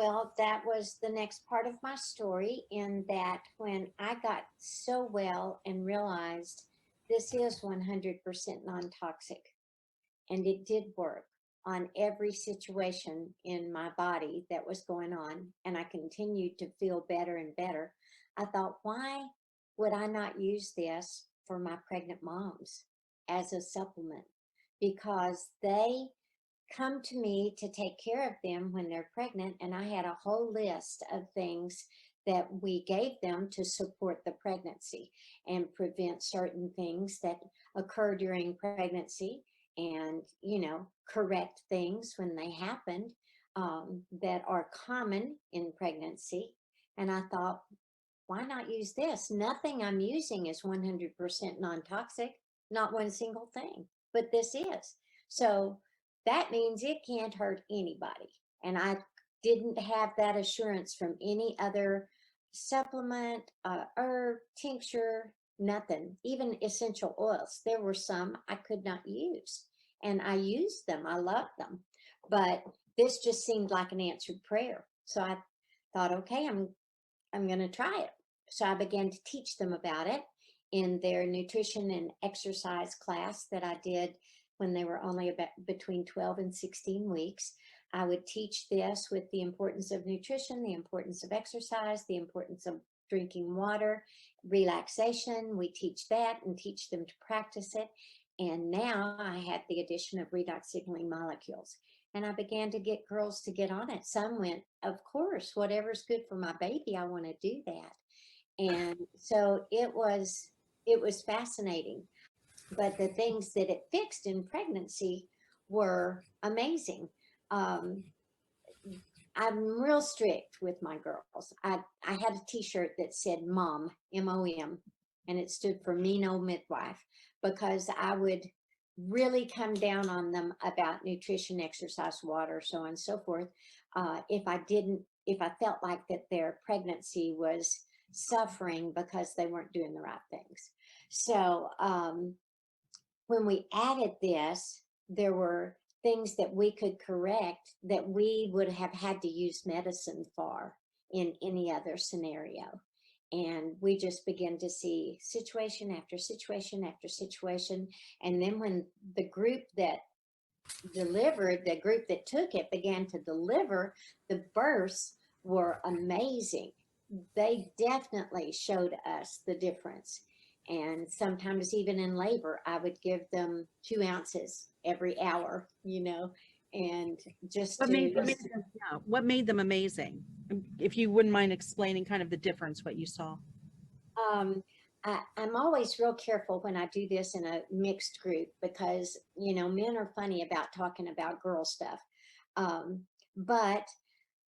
Well, that was the next part of my story, in that when I got so well and realized this is 100% non toxic, and it did work on every situation in my body that was going on, and I continued to feel better and better. I thought, why would I not use this for my pregnant moms as a supplement? Because they come to me to take care of them when they're pregnant, and I had a whole list of things that we gave them to support the pregnancy and prevent certain things that occur during pregnancy, and correct things when they happened, that are common in pregnancy. And I thought, why not use this? Nothing I'm using is 100% non-toxic, not one single thing, but this is. So that means it can't hurt anybody. And I didn't have that assurance from any other supplement, herb, tincture, nothing. Even essential oils. There were some I could not use, and I used them. I loved them, but this just seemed like an answered prayer. So I thought, okay, I'm going to try it. So I began to teach them about it in their nutrition and exercise class that I did when they were only about between 12 and 16 weeks. I would teach this with the importance of nutrition, the importance of exercise, the importance of drinking water, relaxation. We teach that and teach them to practice it. And now I had the addition of redox signaling molecules. And I began to get girls to get on it. Some went, of course, whatever's good for my baby, I want to do that. And so it was fascinating. But the things that it fixed in pregnancy were amazing. Um, I'm real strict with my girls. I had a t-shirt that said mom, M-O-M, and it stood for me no midwife, because I would really come down on them about nutrition, exercise, water, so on and so forth. If I felt like that their pregnancy was suffering because they weren't doing the right things. So when we added this, there were things that we could correct that we would have had to use medicine for in any other scenario. And we just began to see situation after situation after situation. And then when the group that delivered, the group that took it began to deliver, the births were amazing. They definitely showed us the difference. And sometimes even in labor, I would give them 2 ounces every hour, and just What to, made them, yeah, what made them amazing? If you wouldn't mind explaining kind of the difference, what you saw. um, I'm always real careful when I do this in a mixed group, because, men are funny about talking about girl stuff. Um, but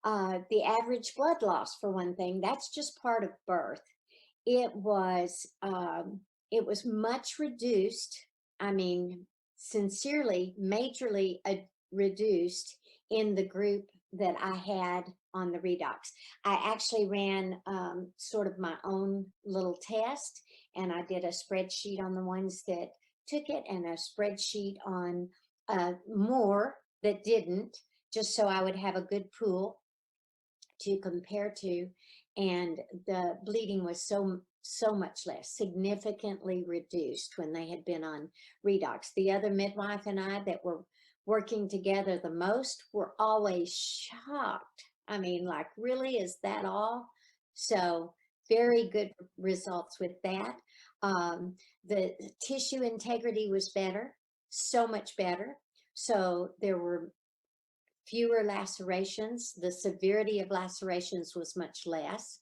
the average blood loss, for one thing, that's just part of birth. It was much reduced. I mean, sincerely, majorly reduced in the group that I had on the redox. I actually ran sort of my own little test, and I did a spreadsheet on the ones that took it and a spreadsheet on more that didn't, just so I would have a good pool to compare to. And the bleeding was so much less, significantly reduced when they had been on redox. The other midwife and I that were working together the most were always shocked. I mean, like, really, is that all? So very good results with that. The tissue integrity was better, so much better. So there were fewer lacerations. The severity of lacerations was much less.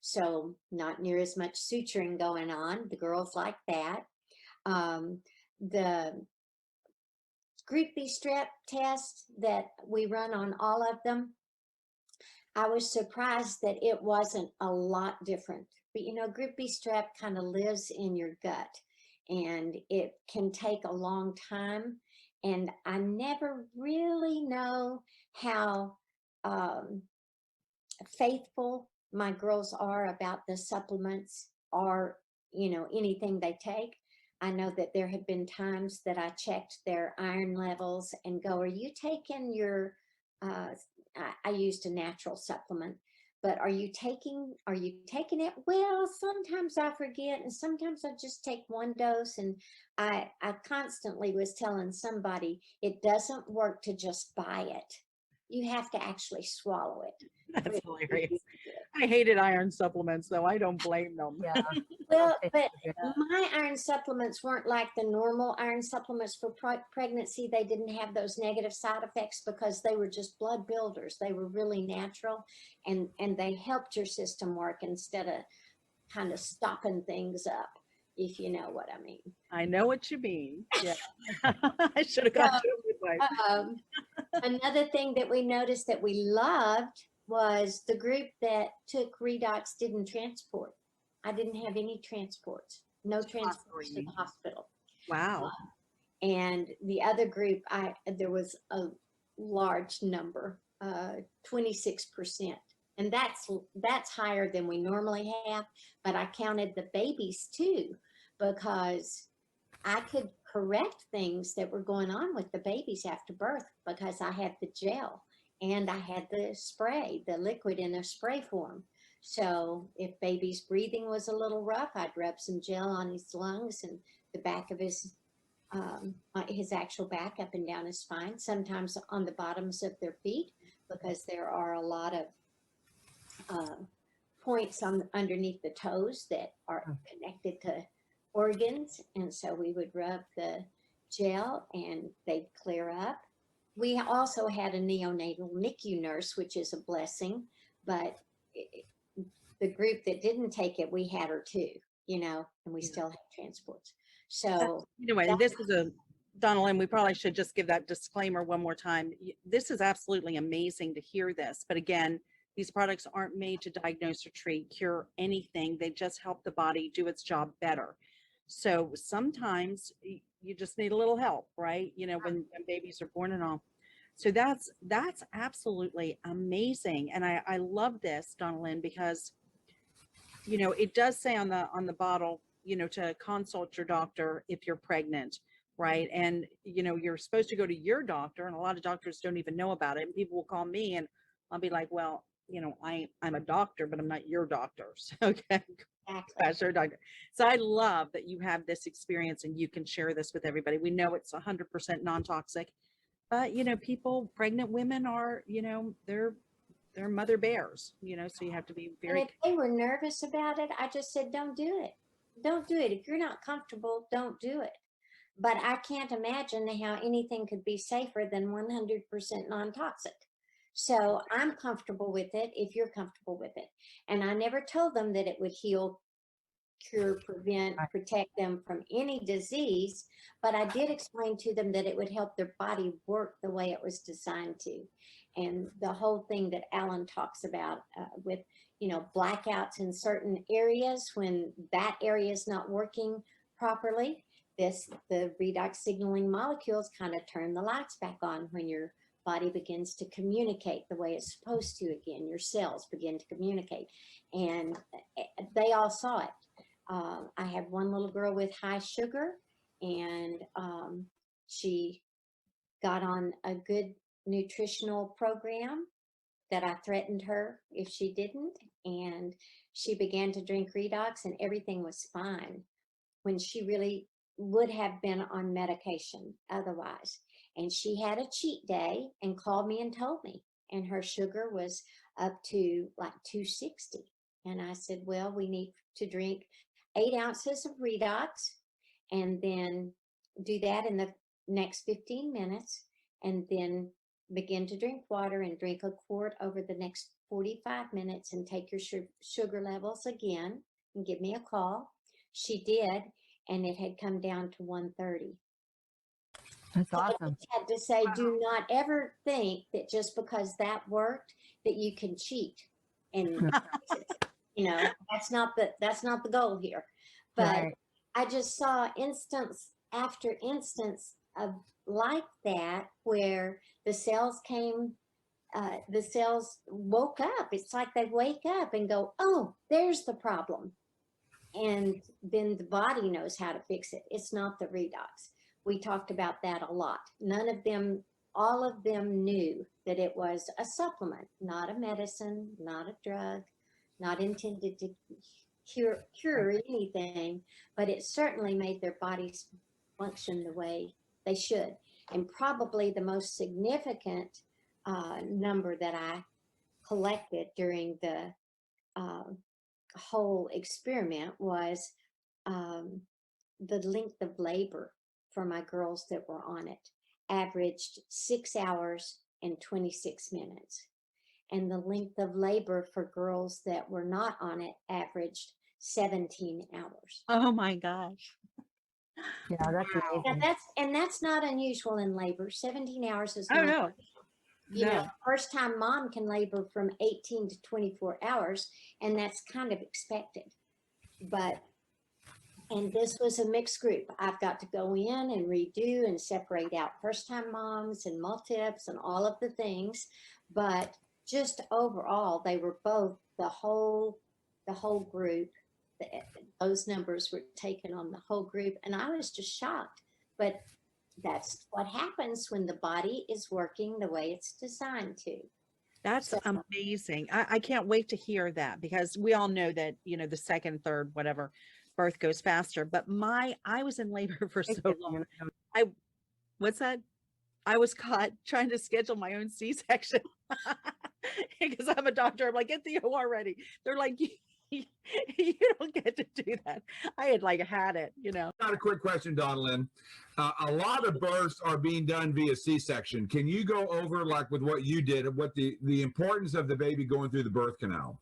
So not near as much suturing going on. The girls like that. The group B strep test that we run on all of them, I was surprised that it wasn't a lot different. But group B strep kind of lives in your gut, and it can take a long time. And I never really know how faithful my girls are about the supplements, or anything they take. I know that there have been times that I checked their iron levels and go, are you taking your I used a natural supplement. But are you taking it? Well, sometimes I forget, and sometimes I just take one dose. And I constantly was telling somebody it doesn't work to just buy it. You have to actually swallow it. That's for it to do hilarious. good. I hated iron supplements, though. I don't blame them. Yeah. Well, It's but good. my iron supplements weren't like the normal iron supplements for pregnancy. They didn't have those negative side effects because they were just blood builders. They were really natural, and they helped your system work instead of kind of stopping things up, if you know what I mean. I know what you mean. Yeah. I should have So, gone to a midwife. another thing that we noticed that we loved was the group that took redox didn't transport. I didn't have any transports, no transports to the mean. hospital. Wow. And the other group, there was a large number, 26%. And that's higher than we normally have, but I counted the babies too, because I could correct things that were going on with the babies after birth because I had the gel and I had the spray, the liquid in a spray form. So if baby's breathing was a little rough, I'd rub some gel on his lungs and the back of his actual back up and down his spine, sometimes on the bottoms of their feet, because there are a lot of points underneath the toes that are connected to organs. And so we would rub the gel and they'd clear up. We also had a neonatal NICU nurse, which is a blessing, but the group that didn't take it, we had her too, and we still had transports. So anyway, and this is Donnellyn, we probably should just give that disclaimer one more time. This is absolutely amazing to hear this. But again, these products aren't made to diagnose or treat, cure anything. They just help the body do its job better. So sometimes you just need a little help, right? When babies are born and all. So that's absolutely amazing. And I love this, Donnellyn, because, it does say on the bottle, to consult your doctor if you're pregnant, right? And, you're supposed to go to your doctor, and a lot of doctors don't even know about it. And people will call me and I'll be like, well, I'm a doctor, but I'm not your doctor. So, okay. exactly. Your doctor. So I love that you have this experience and you can share this with everybody. We know it's 100% non-toxic, but pregnant women are, they're mother bears, so you have to be And very. if they were nervous about it, I just said, don't do it. Don't do it. If you're not comfortable, don't do it. But I can't imagine how anything could be safer than 100% non-toxic. So I'm comfortable with it if you're comfortable with it. And I never told them that it would heal, cure, prevent, protect them from any disease, but I did explain to them that it would help their body work the way it was designed to. And the whole thing that Alan talks about with, blackouts in certain areas when that area is not working properly, the redox signaling molecules kind of turn the lights back on when your body begins to communicate the way it's supposed to again. Your cells begin to communicate, and they all saw it. I had one little girl with high sugar, and she got on a good nutritional program that I threatened her if she didn't, and she began to drink redox and everything was fine when she really would have been on medication otherwise. And she had a cheat day and called me and told me, and her sugar was up to like 260. And I said, well, we need to drink 8 ounces of redox and then do that in the next 15 minutes, and then begin to drink water and drink a quart over the next 45 minutes and take your sugar levels again and give me a call. She did, and it had come down to 130. That's So I awesome. just had to say, do not ever think that just because that worked that you can cheat and that's not the goal here. But Right. I just saw instance after instance of like that where the cells woke up. It's like they wake up and go, oh, there's the problem. And then the body knows how to fix it. It's not the redox. We talked about that a lot. None of them all of them knew that it was a supplement, not a medicine, not a drug, not intended to cure anything, but it certainly made their bodies function the way they should. And probably the most significant number that I collected during the whole experiment was the length of labor for my girls that were on it averaged 6 hours and 26 minutes. And the length of labor for girls that were not on it averaged 17 hours. Oh my gosh. Yeah, that's Wow. Now amazing. that's not unusual in labor. 17 hours is Oh, not no. you know, No. first time mom can labor from 18 to 24 hours, and that's kind of expected. But, and this was a mixed group. I've got to go in and redo and separate out first time moms and multips and all of the things. But just overall, they were both the whole group. Those numbers were taken on the whole group, and I was just shocked. But that's what happens when the body is working the way it's designed to. That's So, amazing. I can't wait to hear that, because we all know that, you know, the second, third, whatever, birth goes faster. But I was in labor for so long. What's that? I was caught trying to schedule my own C-section because I'm a doctor. I'm like, get the OR ready. They're like, you don't get to do that. I had like had it, you know. Got a quick question, Donnellyn. A lot of births are being done via C-section. Can you go over, like with what you did, what the importance of the baby going through the birth canal?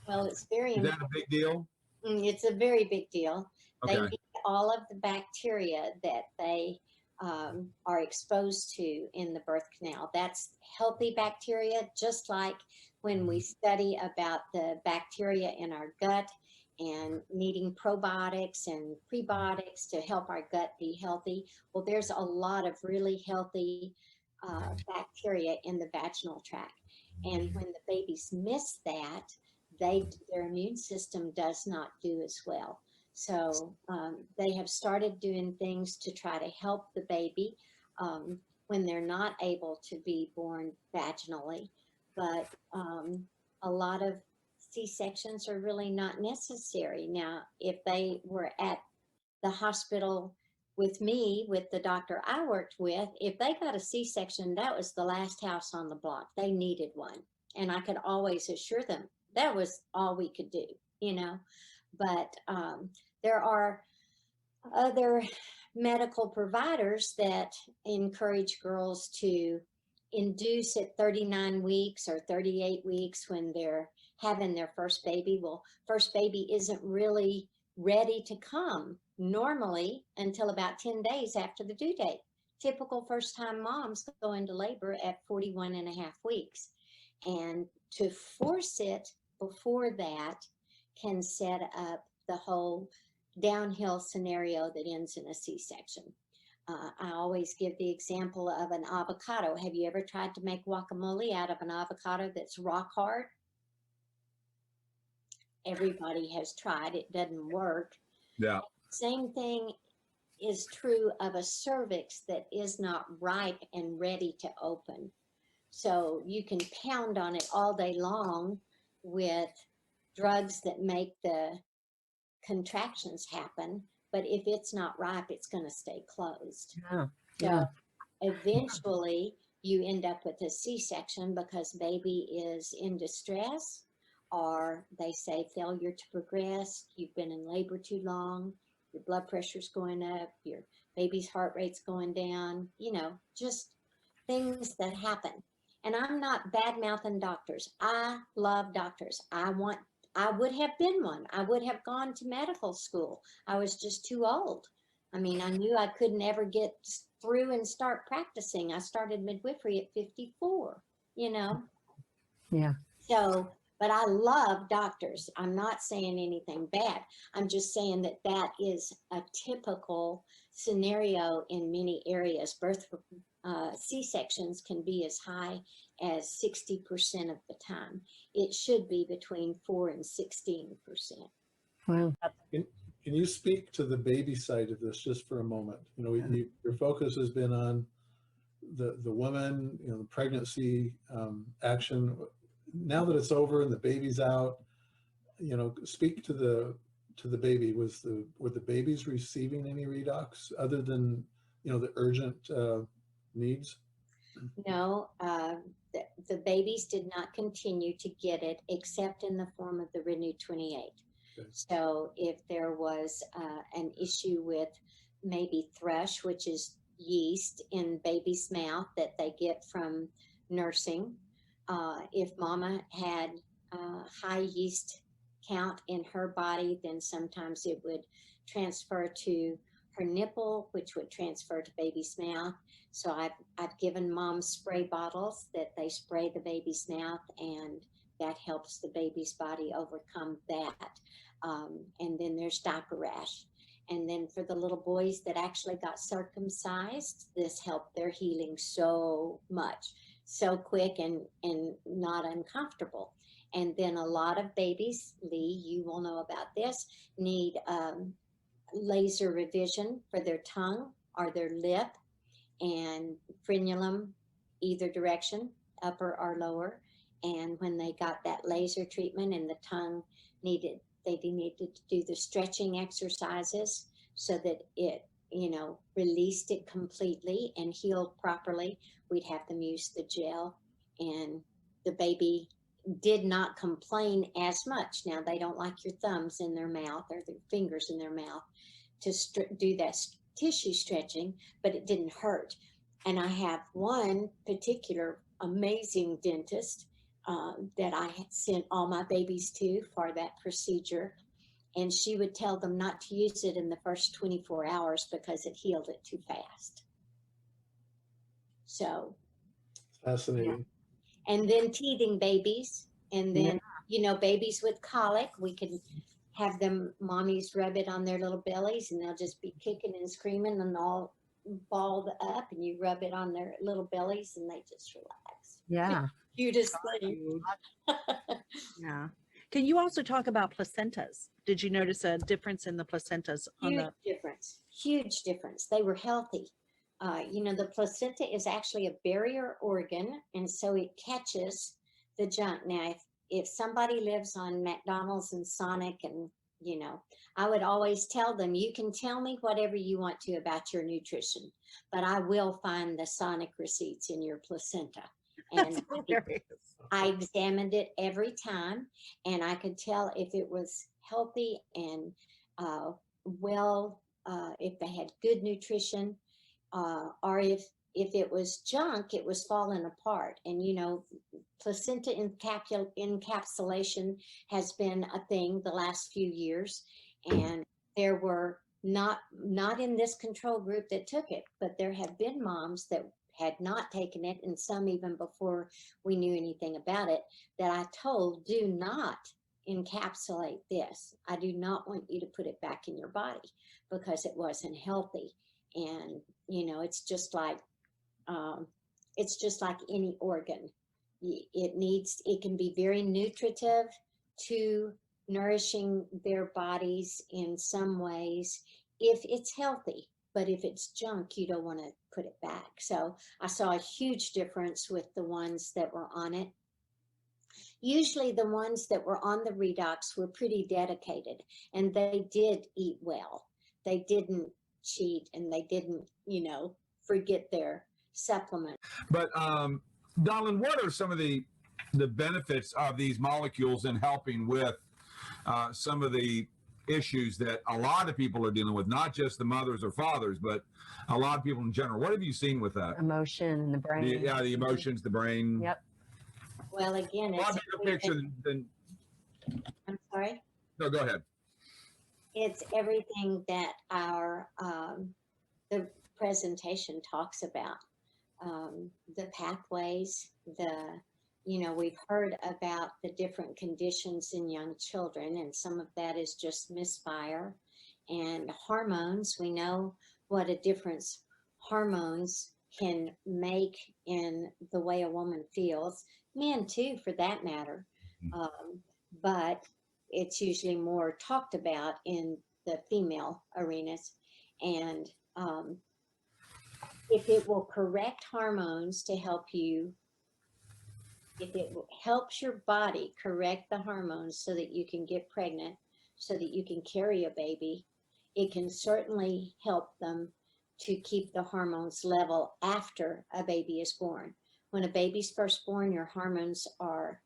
well, it's very Is that a big deal? It's a very big deal. They Okay. need all of the bacteria that they are exposed to in the birth canal. That's healthy bacteria, just like when we study about the bacteria in our gut and needing probiotics and prebiotics to help our gut be healthy. Well, there's a lot of really healthy bacteria in the vaginal tract. And when the babies miss that, their immune system does not do as well. So they have started doing things to try to help the baby when they're not able to be born vaginally. But a lot of C-sections are really not necessary. Now, if they were at the hospital with me, with the doctor I worked with, if they got a C-section, that was the last house on the block. They needed one. And I could always assure them that was all we could do, you know. But there are other medical providers that encourage girls to induce at 39 weeks or 38 weeks when they're having their first baby. Well, first baby isn't really ready to come normally until about 10 days after the due date. Typical first time moms go into labor at 41 and a half weeks. And to force it before that can set up the whole downhill scenario that ends in a C-section. I always give the example of an avocado. Have you ever tried to make guacamole out of an avocado that's rock hard? Everybody has tried. It doesn't work. Yeah. Same thing is true of a cervix that is not ripe and ready to open. So you can pound on it all day long with drugs that make the contractions happen, but if it's not ripe, it's going to stay closed. Yeah. So Yeah. eventually you end up with a C-section because baby is in distress, or they say failure to progress, you've been in labor too long, your blood pressure's going up, your baby's heart rate's going down, you know, just things that happen. And I'm not bad-mouthing doctors. I love doctors. I would have been one. I would have gone to medical school. I was just too old. I mean, I knew I couldn't ever get through and start practicing. I started midwifery at 54, you know? Yeah. So, but I love doctors. I'm not saying anything bad. I'm just saying that that is a typical scenario in many areas. C-sections can be as high as 60% of the time. It should be between 4 and 16%. Wow. Can you speak to the baby side of this just for a moment? You know, your focus has been on the woman, the pregnancy action. Now that it's over and the baby's out, speak to the baby. Were the babies receiving any redox other than the urgent needs? No, the babies did not continue to get it except in the form of the Renew 28. Okay. So if there was an issue with maybe thrush, which is yeast in baby's mouth that they get from nursing, if mama had high yeast count in her body, then sometimes it would transfer to her nipple, which would transfer to baby's mouth. So I've given moms spray bottles that they spray the baby's mouth, and that helps the baby's body overcome that. And then there's diaper rash. And then for the little boys that actually got circumcised, this helped their healing so much, so quick and not uncomfortable. And then a lot of babies, Lee, you will know about this, need laser revision for their tongue or their lip and frenulum, either direction, upper or lower. And when they got that laser treatment and the tongue they needed to do the stretching exercises so that it, released it completely and healed properly. We'd have them use the gel, and the baby did not complain as much. Now, they don't like your thumbs in their mouth or their fingers in their mouth to do that tissue stretching, but it didn't hurt. And I have one particular amazing dentist that I had sent all my babies to for that procedure. And she would tell them not to use it in the first 24 hours because it healed it too fast. So. Fascinating. And then teething babies. And then, babies with colic, we can have them, mommies rub it on their little bellies, and they'll just be kicking and screaming and all balled up, and you rub it on their little bellies and they just relax. Yeah. Cutest thing. Yeah. Can you also talk about placentas? Did you notice a difference in the placentas? Huge difference. They were healthy. The placenta is actually a barrier organ, and so it catches the junk. Now, if somebody lives on McDonald's and Sonic, and I would always tell them, you can tell me whatever you want to about your nutrition, but I will find the Sonic receipts in your placenta. And I examined it every time, and I could tell if it was healthy and if they had good nutrition, or if it was junk, it was falling apart. And placenta encapsulation has been a thing the last few years, and there were not in this control group that took it, but there have been moms that had not taken it, and some even before we knew anything about it, that I told, do not encapsulate this. I do not want you to put it back in your body because it wasn't healthy. And it's just like any organ. It can be very nutritive to nourishing their bodies in some ways if it's healthy. But if it's junk, you don't want to put it back. So I saw a huge difference with the ones that were on it. Usually the ones that were on the redox were pretty dedicated, and they did eat well. They didn't cheat, and they didn't, forget their supplement. But Donnellyn, what are some of the benefits of these molecules in helping with some of the issues that a lot of people are dealing with, not just the mothers or fathers, but a lot of people in general? What have you seen with that? Emotion, the brain. The emotions, the brain. Yep. Well, again, A lot bigger picture than. I'm sorry? No, go ahead. It's everything that our the presentation talks about. The pathways, we've heard about the different conditions in young children, and some of that is just misfire. And hormones, we know what a difference hormones can make in the way a woman feels, men too, for that matter. But it's usually more talked about in the female arenas. And if it will correct hormones to help you, if it helps your body correct the hormones so that you can get pregnant, so that you can carry a baby, it can certainly help them to keep the hormones level after a baby is born. When a baby's first born, your hormones are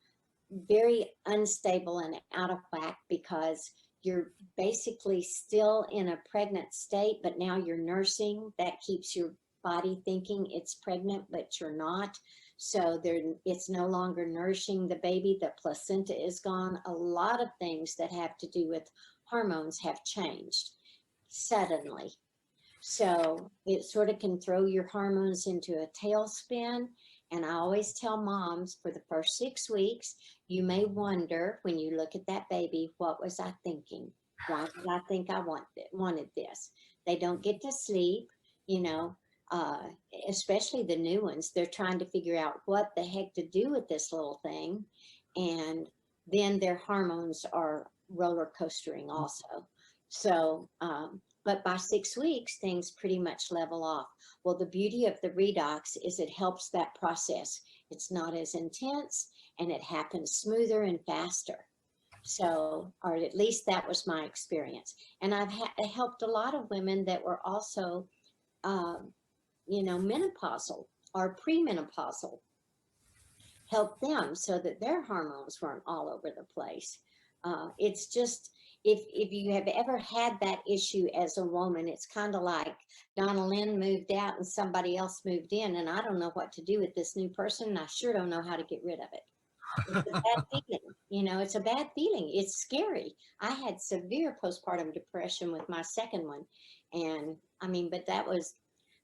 very unstable and out of whack because you're basically still in a pregnant state, but now you're nursing. That keeps your body thinking it's pregnant, but you're not. So it's no longer nourishing the baby. The placenta is gone. A lot of things that have to do with hormones have changed suddenly. So it sort of can throw your hormones into a tailspin. And I always tell moms, for the first 6 weeks, you may wonder when you look at that baby, what was I thinking? Why did I think I wanted this? They don't get to sleep, you know, especially the new ones. They're trying to figure out what the heck to do with this little thing. And then their hormones are roller coastering also. So, but by 6 weeks, things pretty much level off. Well, the beauty of the redox is it helps that process. It's not as intense and it happens smoother and faster. So, or at least that was my experience. And I've helped a lot of women that were also, you know, menopausal or premenopausal. Help them so that their hormones weren't all over the place. It's just, if you have ever had that issue as a woman, it's kind of like Donnellyn moved out and somebody else moved in, and I don't know what to do with this new person, and I sure don't know how to get rid of it. It's a bad feeling, you know, it's a bad feeling. It's scary. I had severe postpartum depression with my second one. And I mean, but that was,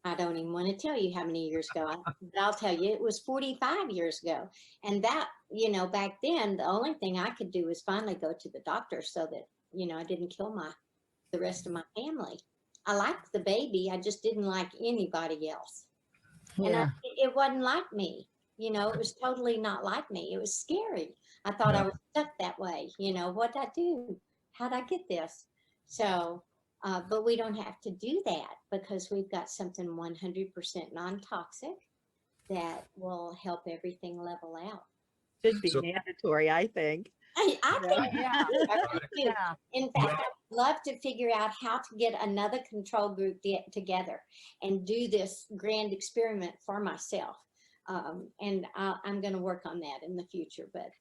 I don't even want to tell you how many years ago, but I'll tell you, it was 45 years ago. And that, you know, back then, the only thing I could do was finally go to the doctor so that, you know, I didn't kill the rest of my family. I liked the baby. I just didn't like anybody else. Yeah. And it wasn't like me. You know, it was totally not like me. It was scary. I thought I was stuck that way. You know, what'd I do? How'd I get this? So, but we don't have to do that because we've got something 100% non-toxic that will help everything level out. Should be So- mandatory, I think. I think, Yeah. I really do. Yeah. In fact, I'd love to figure out how to get another control group together and do this grand experiment for myself. And I'm going to work on that in the future. But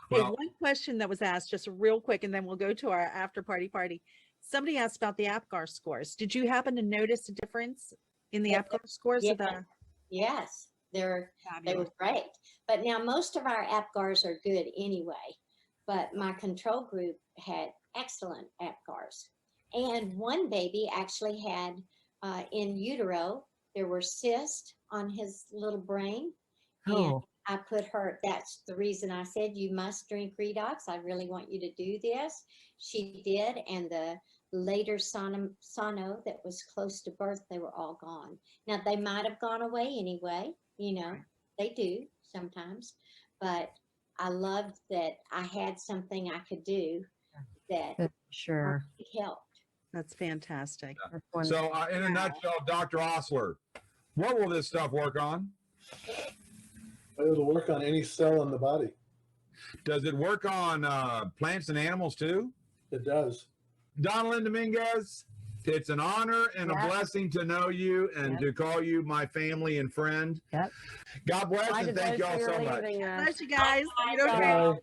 Hey, Well- one question that was asked just real quick, and then we'll go to our after party. Somebody asked about the APGAR scores. Did you happen to notice a difference in the Yeah. APGAR scores? Yeah. Of the yes, they were fabulous. great. But now most of our APGARs are good anyway. But my control group had excellent APGARs. And one baby actually had in utero, there were cysts on his little brain. And Oh, I put her, that's the reason I said, you must drink Redox. I really want you to do this. She did. And the later sono that was close to birth, they were all gone. Now, they might have gone away anyway. You know, they do sometimes. But I loved that I had something I could do that sure. helped. That's fantastic. That's wonderful. So, in a nutshell, Dr. Osler, what will this stuff work on? It'll work on any cell in the body. Does it work on plants and animals too? It does. Donnellyn Dominguez, it's an honor and Yeah. a blessing to know you and Yep. to call you my family and friend. Yep. God bless Bye and to thank those y'all who are so much. leaving us. Bless you guys. You know, Bye.